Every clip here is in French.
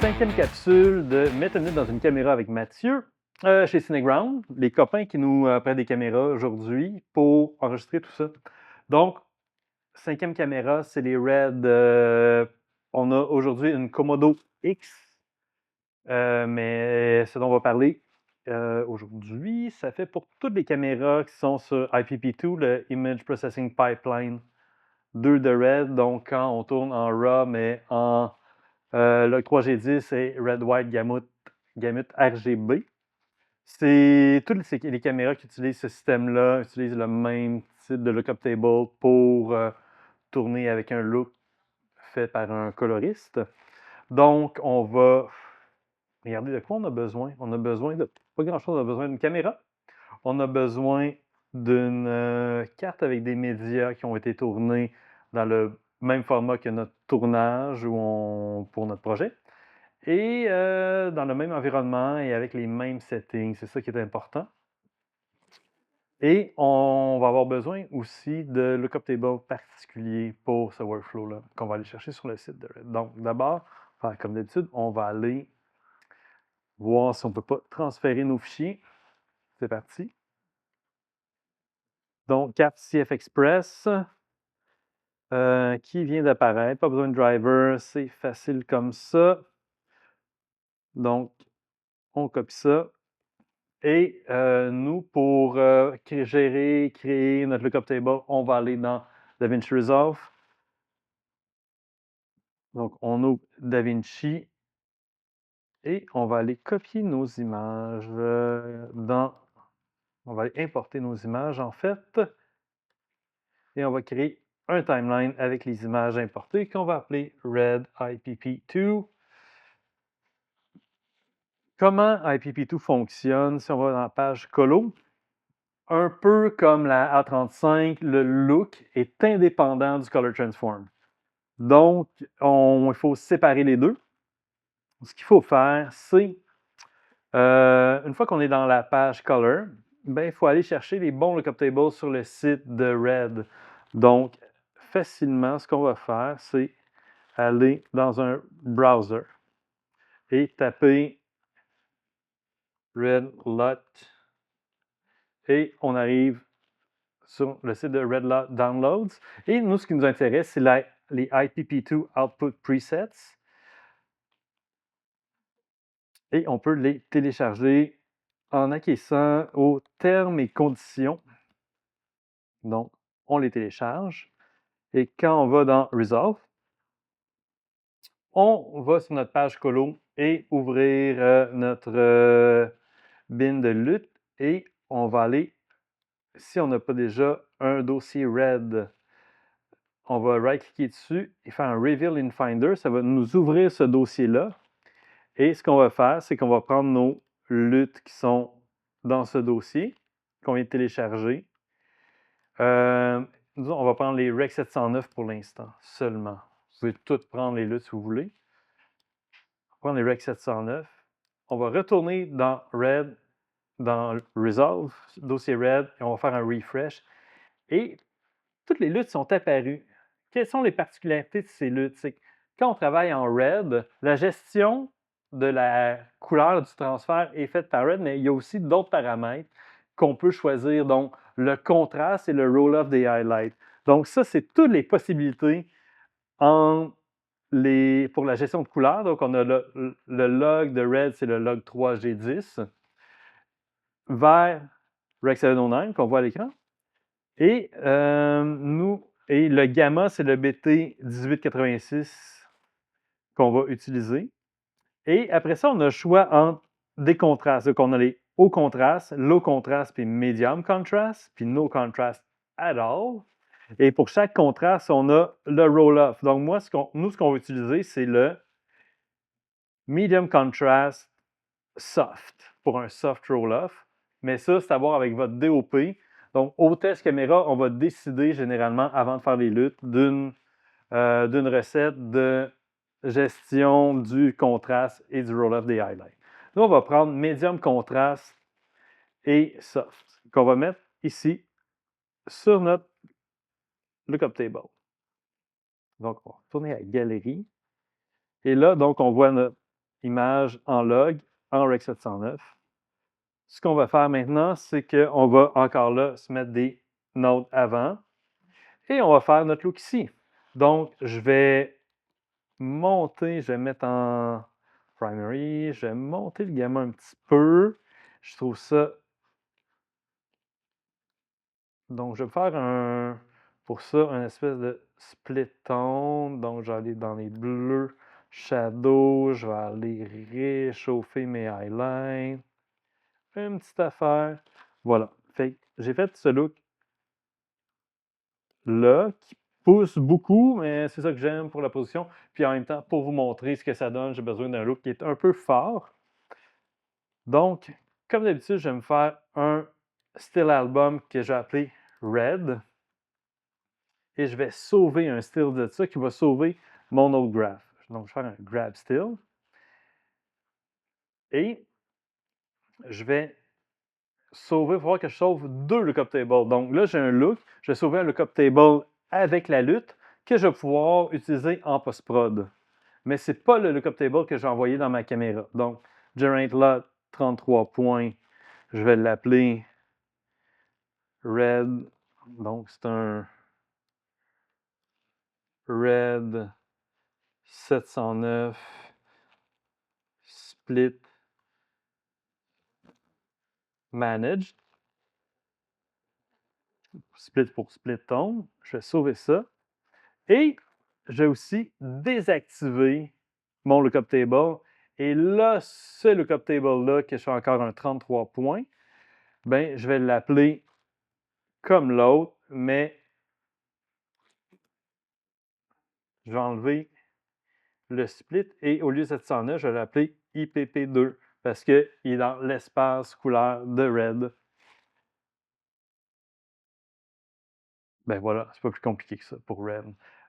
5e capsule de mettre une lutte dans une caméra avec Mathieu chez Cineground, les copains qui nous prennent des caméras aujourd'hui pour enregistrer tout ça. Donc, 5e caméra, c'est les Red. On a aujourd'hui une Komodo X, mais ce dont on va parler aujourd'hui, ça fait pour toutes les caméras qui sont sur IPP2, le Image Processing Pipeline 2 de Red. Donc, quand on tourne en RAW, mais en log 3G10 et Red White Gamut RGB. Toutes les caméras qui utilisent ce système-là utilisent le même type de lookup table pour tourner avec un look fait par un coloriste. Donc, on va regarder de quoi on a besoin. On a besoin de pas grand-chose. On a besoin d'une caméra. On a besoin d'une carte avec des médias qui ont été tournés dans le même format que notre tournage pour notre projet. Et dans le même environnement et avec les mêmes settings. C'est ça qui est important. Et on va avoir besoin aussi de lookup table particulier pour ce workflow-là qu'on va aller chercher sur le site de Red. Donc, d'abord, comme d'habitude, on va aller voir si on ne peut pas transférer nos fichiers. C'est parti. Donc, carte CF Express qui vient d'apparaître. Pas besoin de driver, c'est facile comme ça. Donc, on copie ça. Et nous, pour créer notre lookup table, on va aller dans DaVinci Resolve. Donc, on ouvre DaVinci et on va aller copier nos images on va aller importer nos images, en fait. Et on va créer un timeline avec les images importées qu'on va appeler Red IPP2. Comment IPP2 fonctionne? Si on va dans la page Colo, un peu comme la A35, le look est indépendant du Color Transform. Donc, il faut séparer les deux. Ce qu'il faut faire, c'est, une fois qu'on est dans la page Color, il faut aller chercher les bons lookup tables sur le site de Red. Donc, facilement, ce qu'on va faire, c'est aller dans un browser et taper Red Lot. Et on arrive sur le site de Red Lot Downloads. Et nous, ce qui nous intéresse, c'est les IPP2 Output Presets. Et on peut les télécharger en acquiesçant aux termes et conditions. Donc, on les télécharge. Et quand on va dans Resolve, on va sur notre page Colo et ouvrir notre bin de lutte. Et on va aller, si on n'a pas déjà un dossier Red, on va right-cliquer dessus et faire un Reveal in Finder. Ça va nous ouvrir ce dossier-là. Et ce qu'on va faire, c'est qu'on va prendre nos luttes qui sont dans ce dossier, qu'on vient de télécharger. On va prendre les Rec 709 pour l'instant, seulement. Vous pouvez toutes prendre les luttes si vous voulez. On va prendre les Rec 709. On va retourner dans Red, dans Resolve, dossier Red, et on va faire un refresh. Et toutes les luttes sont apparues. Quelles sont les particularités de ces luttes? C'est que quand on travaille en Red, la gestion de la couleur du transfert est faite par Red, mais il y a aussi d'autres paramètres qu'on peut choisir, donc le contraste et le roll-off des highlights. Donc ça, c'est toutes les possibilités pour la gestion de couleur. Donc on a le log de Red, c'est le log 3G10, vers Rec 709 qu'on voit à l'écran. Et le gamma, c'est le BT 1886 qu'on va utiliser. Et après ça, on a le choix entre des contrastes. Donc, on a les hauts contrastes, low contrast, puis medium contrast, puis no contrast at all. Et pour chaque contraste, on a le roll-off. Donc, ce qu'on va utiliser, c'est le medium contrast soft pour un soft roll-off. Mais ça, c'est à voir avec votre DOP. Donc, au test caméra, on va décider généralement, avant de faire les luttes, d'une recette de gestion du contraste et du roll-off des highlights. Nous, on va prendre medium contraste et soft, qu'on va mettre ici sur notre lookup table. Donc, on va tourner à galerie. Et là, donc, on voit image en log, en Rec 709. Ce qu'on va faire maintenant, c'est qu'on va encore là se mettre des notes avant et on va faire notre look ici. Donc, je vais monter, je vais mettre en primary, je vais monter le gamma un petit peu. Je trouve ça. Donc, je vais faire pour ça, une espèce de split tone. Donc, je vais aller dans les bleus shadow, je vais aller réchauffer mes highlights. Une petite affaire. Voilà. Fait que j'ai fait ce look-là qui pousse beaucoup, mais c'est ça que j'aime pour la position. Puis en même temps, pour vous montrer ce que ça donne, j'ai besoin d'un look qui est un peu fort. Donc, comme d'habitude, je vais me faire un style album que j'ai appelé Red. Et je vais sauver un style de ça qui va sauver mon autre graph. Donc, je vais faire un grab still. Et je vais sauver, il faut voir que je sauve deux lookup tables. Donc là, j'ai un look, je vais sauver un lookup table avec la lutte que je vais pouvoir utiliser en post-prod. Mais ce n'est pas le lookup table que j'ai envoyé dans ma caméra. Donc, generate lot 33 points, je vais l'appeler red. Donc, c'est un red 709 split managed. Split pour split tone. Je vais sauver ça. Et je vais aussi désactiver mon lookup table. Et là, ce lookup table-là, que je fais encore un 33 points, ben, je vais l'appeler comme l'autre, mais je vais enlever le split et au lieu de 709, je vais l'appeler IPP2 parce qu'il est dans l'espace couleur de red. Ben voilà, c'est pas plus compliqué que ça pour red.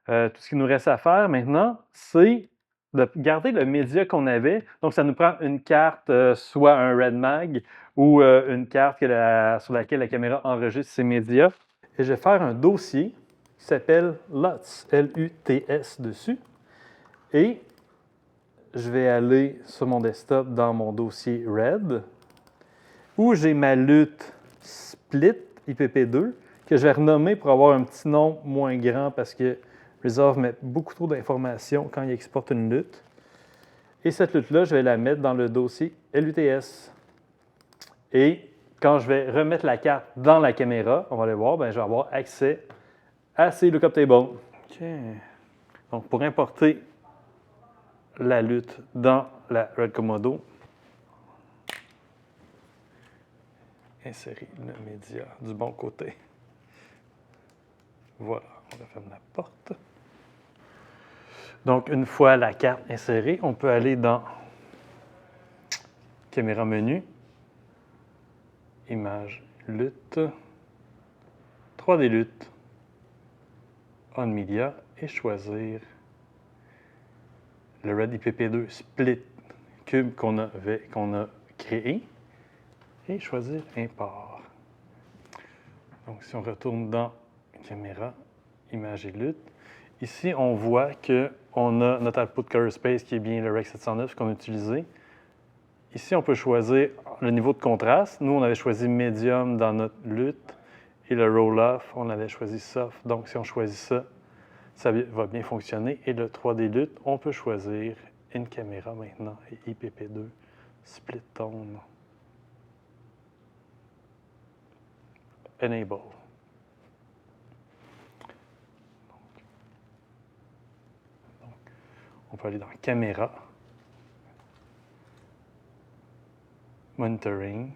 Tout ce qu'il nous reste à faire maintenant, c'est de garder le média qu'on avait. Donc, ça nous prend une carte, soit un Red Mag ou une carte sur laquelle la caméra enregistre ses médias. Et je vais faire un dossier qui s'appelle LUTS, L-U-T-S dessus. Et je vais aller sur mon desktop dans mon dossier Red, où j'ai ma lutte Split IPP2, que je vais renommer pour avoir un petit nom moins grand parce que Resolve met beaucoup trop d'informations quand il exporte une lutte. Et cette lutte-là, je vais la mettre dans le dossier LUTS. Et quand je vais remettre la carte dans la caméra, on va aller voir, ben, je vais avoir accès à ces lookup tables. OK. Donc, pour importer la lutte dans la Red Komodo, insérer le média du bon côté. Voilà, on referme la porte. Donc, une fois la carte insérée, on peut aller dans Caméra menu, Image lutte, 3D lutte, On Media et choisir le Red IPP2 Split Cube qu'on a créé et choisir Import. Donc, si on retourne dans Caméra, Image et lutte, ici, on voit qu'on a notre output color space qui est bien le Rec 709 qu'on a utilisé. Ici, on peut choisir le niveau de contraste. Nous, on avait choisi Medium dans notre lutte. Et le Roll-Off, on avait choisi Soft. Donc, si on choisit ça, ça va bien fonctionner. Et le 3D lutte, on peut choisir In Camera maintenant et IPP2 Split Tone. Enable. Donc, on peut aller dans Caméra, Monitoring,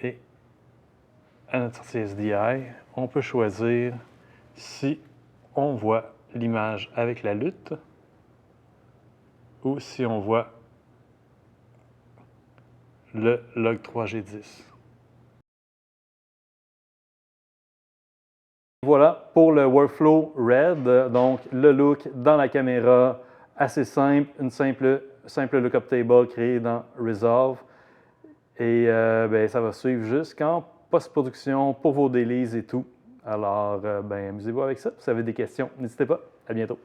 et à notre sortie SDI, on peut choisir si on voit l'image avec la lutte ou si on voit le log 3G10. Voilà pour le workflow Red, donc le look dans la caméra, assez simple, une simple lookup table créée dans Resolve. Et ben, ça va suivre jusqu'en post-production pour vos dailies et tout. Alors, ben, amusez-vous avec ça. Si vous avez des questions, n'hésitez pas. À bientôt.